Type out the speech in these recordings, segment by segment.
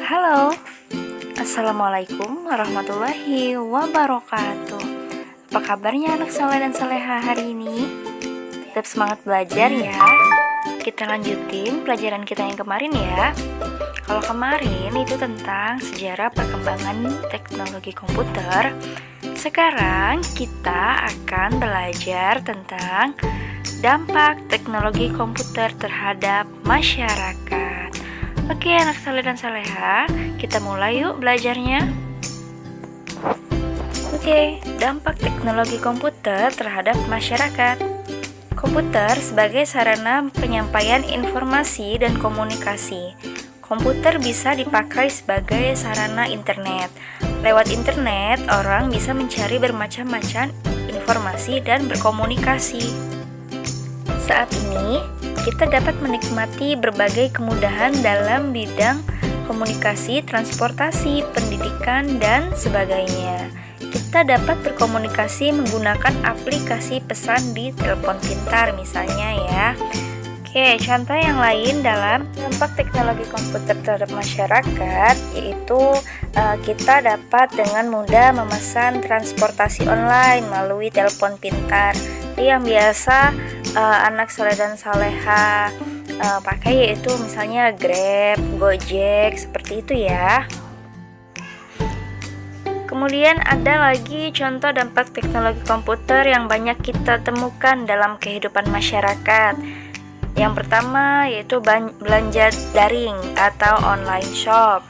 Halo, Assalamualaikum warahmatullahi wabarakatuh. Apa kabarnya anak soleh dan soleha hari ini? Tetap semangat belajar ya. Kita lanjutin pelajaran kita yang kemarin ya. Kalau kemarin itu tentang sejarah perkembangan teknologi komputer. Sekarang kita akan belajar tentang dampak teknologi komputer terhadap masyarakat. Oke anak soleh dan soleha, kita mulai yuk belajarnya. Oke, dampak teknologi komputer terhadap masyarakat. Komputer sebagai sarana penyampaian informasi dan komunikasi. Komputer bisa dipakai sebagai sarana internet. Lewat internet, orang bisa mencari bermacam-macam informasi dan berkomunikasi. Saat ini, kita dapat menikmati berbagai kemudahan dalam bidang komunikasi, transportasi, pendidikan, dan sebagainya. Kita dapat berkomunikasi menggunakan aplikasi pesan di telepon pintar misalnya ya. Oke, contoh yang lain dalam dampak teknologi komputer terhadap masyarakat yaitu kita dapat dengan mudah memesan transportasi online melalui telepon pintar. Itu yang biasa anak soleh dan soleha pakai yaitu misalnya Grab, Gojek, seperti itu ya. Kemudian ada lagi contoh dampak teknologi komputer yang banyak kita temukan dalam kehidupan masyarakat. Yang pertama yaitu belanja daring atau online shop,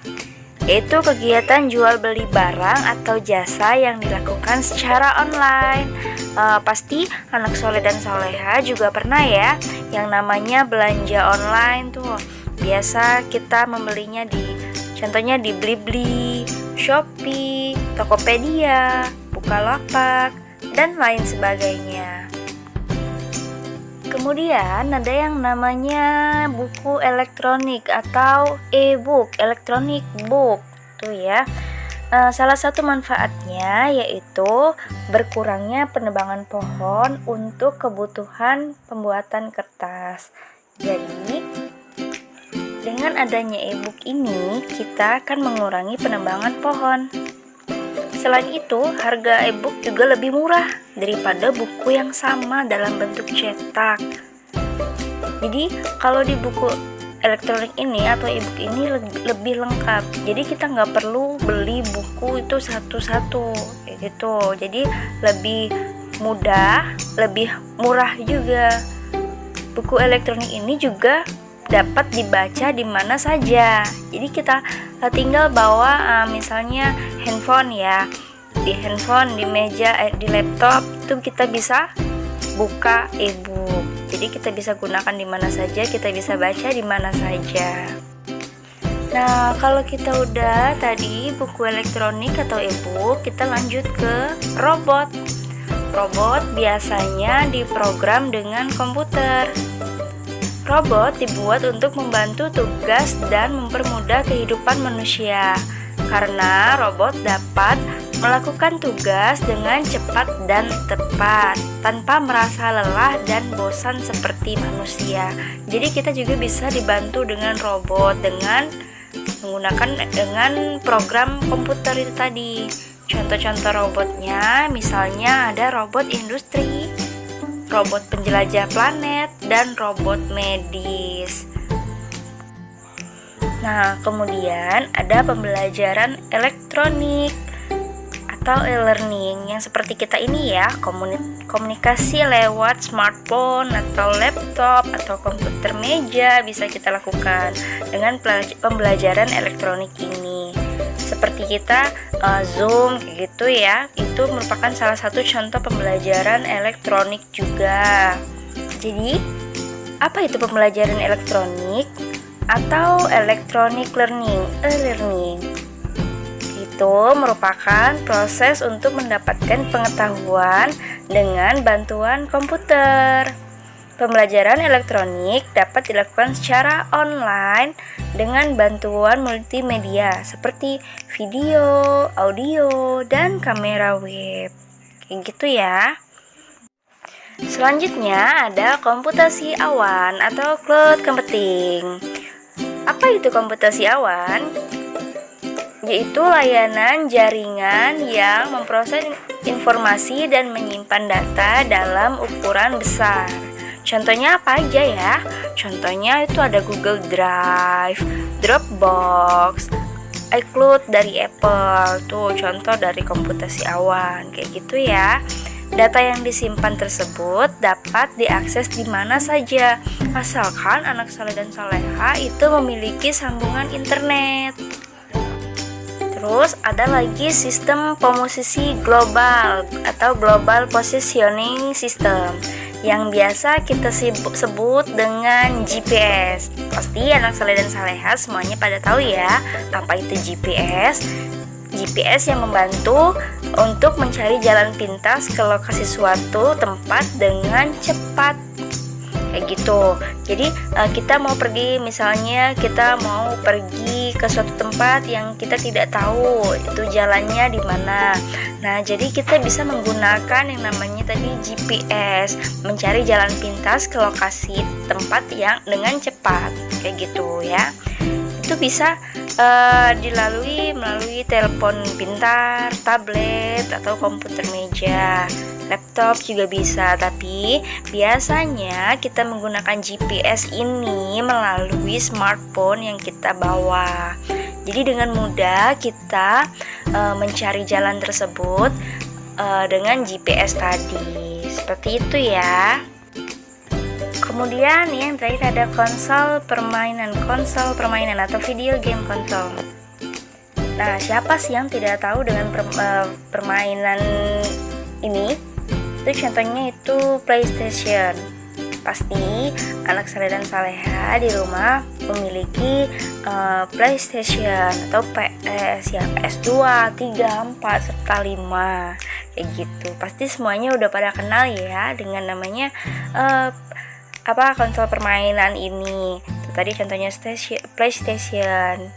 yaitu kegiatan jual beli barang atau jasa yang dilakukan secara online. Pasti anak soleh dan soleha juga pernah ya yang namanya belanja online tuh. Biasa kita membelinya contohnya di Blibli, Shopee, Tokopedia, Bukalapak, dan lain sebagainya. Kemudian ada yang namanya buku elektronik atau e-book, electronic book tuh ya. Salah satu manfaatnya yaitu berkurangnya penebangan pohon untuk kebutuhan pembuatan kertas. Jadi dengan adanya e-book ini kita akan mengurangi penebangan pohon. Selain itu, harga e-book juga lebih murah daripada buku yang sama dalam bentuk cetak. Jadi, kalau di buku elektronik ini atau e-book ini lebih lengkap. Jadi, kita nggak perlu beli buku itu satu-satu, kayak gitu. Jadi, lebih mudah, lebih murah juga. Buku elektronik ini juga dapat dibaca di mana saja. Jadi kita tinggal bawa misalnya handphone ya. Di handphone, di meja, di laptop itu kita bisa buka e-book. Jadi kita bisa gunakan di mana saja, kita bisa baca di mana saja. Nah, kalau kita udah tadi buku elektronik atau e-book, kita lanjut ke robot. Robot biasanya diprogram dengan komputer. Robot dibuat untuk membantu tugas dan mempermudah kehidupan manusia, karena robot dapat melakukan tugas dengan cepat dan tepat, tanpa merasa lelah dan bosan seperti manusia. Jadi kita juga bisa dibantu dengan robot dengan program komputer itu tadi. Contoh-contoh robotnya, misalnya ada robot industri, robot penjelajah planet, dan robot medis. Nah, kemudian ada pembelajaran elektronik atau e-learning yang seperti kita ini ya, komunikasi lewat smartphone atau laptop atau komputer meja bisa kita lakukan dengan pembelajaran elektronik ini. Seperti kita Zoom kayak gitu ya, itu merupakan salah satu contoh pembelajaran elektronik juga. Jadi, apa itu pembelajaran elektronik atau electronic learning? E-learning itu merupakan proses untuk mendapatkan pengetahuan dengan bantuan komputer. Pembelajaran elektronik dapat dilakukan secara online dengan bantuan multimedia seperti video, audio, dan kamera web. Kayak gitu ya. Selanjutnya ada komputasi awan atau cloud computing. Apa itu komputasi awan? yaitu layanan jaringan yang memproses informasi dan menyimpan data dalam ukuran besar. Contohnya apa aja ya? Contohnya itu ada Google Drive, Dropbox, iCloud dari Apple, tuh contoh dari komputasi awan, kayak gitu ya. Data yang disimpan tersebut dapat diakses di mana saja, asalkan anak saleh dan saleha itu memiliki sambungan internet. Terus ada lagi sistem posisi global atau Global Positioning System yang biasa kita sebut dengan GPS. Pasti anak saleh dan saleha semuanya pada tahu ya apa itu GPS. GPS yang membantu untuk mencari jalan pintas ke lokasi suatu tempat dengan cepat, kayak gitu. Jadi kita mau pergi, misalnya kita mau pergi ke suatu tempat yang kita tidak tahu itu jalannya di mana. Nah, jadi kita bisa menggunakan yang namanya tadi GPS, mencari jalan pintas ke lokasi tempat yang dengan cepat, kayak gitu ya. Itu bisa melalui telepon pintar, tablet atau komputer meja, laptop juga bisa. Tapi biasanya kita menggunakan GPS ini melalui smartphone yang kita bawa. Jadi dengan mudah kita mencari jalan tersebut dengan GPS tadi. Seperti itu ya. Kemudian yang terakhir ada konsol permainan atau video game konsol. Nah, siapa sih yang tidak tahu dengan permainan ini? Itu contohnya itu PlayStation. Pasti anak saleh dan saleha di rumah memiliki PlayStation atau PS ya, PS2, 3, 4, serta 5, kayak gitu. Pasti semuanya udah pada kenal ya dengan namanya konsol permainan ini. Itu tadi contohnya PlayStation.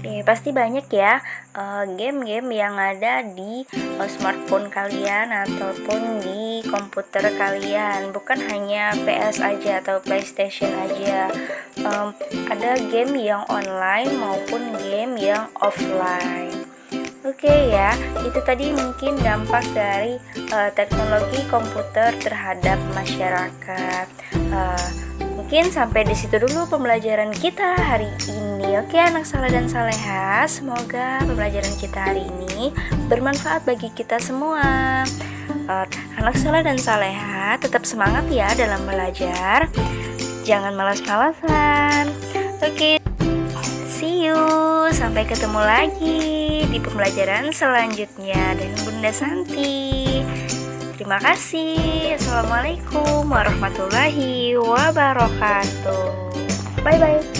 Oke, pasti banyak ya game-game yang ada di smartphone kalian ataupun di komputer kalian. Bukan hanya PS aja atau PlayStation aja. Ada game yang online maupun game yang offline. Oke ya, itu tadi mungkin dampak dari teknologi komputer terhadap masyarakat. Mungkin sampai di situ dulu pembelajaran kita hari ini. Oke, anak saleh dan saleha, semoga pembelajaran kita hari ini bermanfaat bagi kita semua. Anak saleh dan saleha, tetap semangat ya dalam belajar. Jangan malas-malasan. Oke. See you, sampai ketemu lagi di pembelajaran selanjutnya dengan Bunda Santi. Terima kasih. Assalamualaikum warahmatullahi wabarakatuh. Bye bye.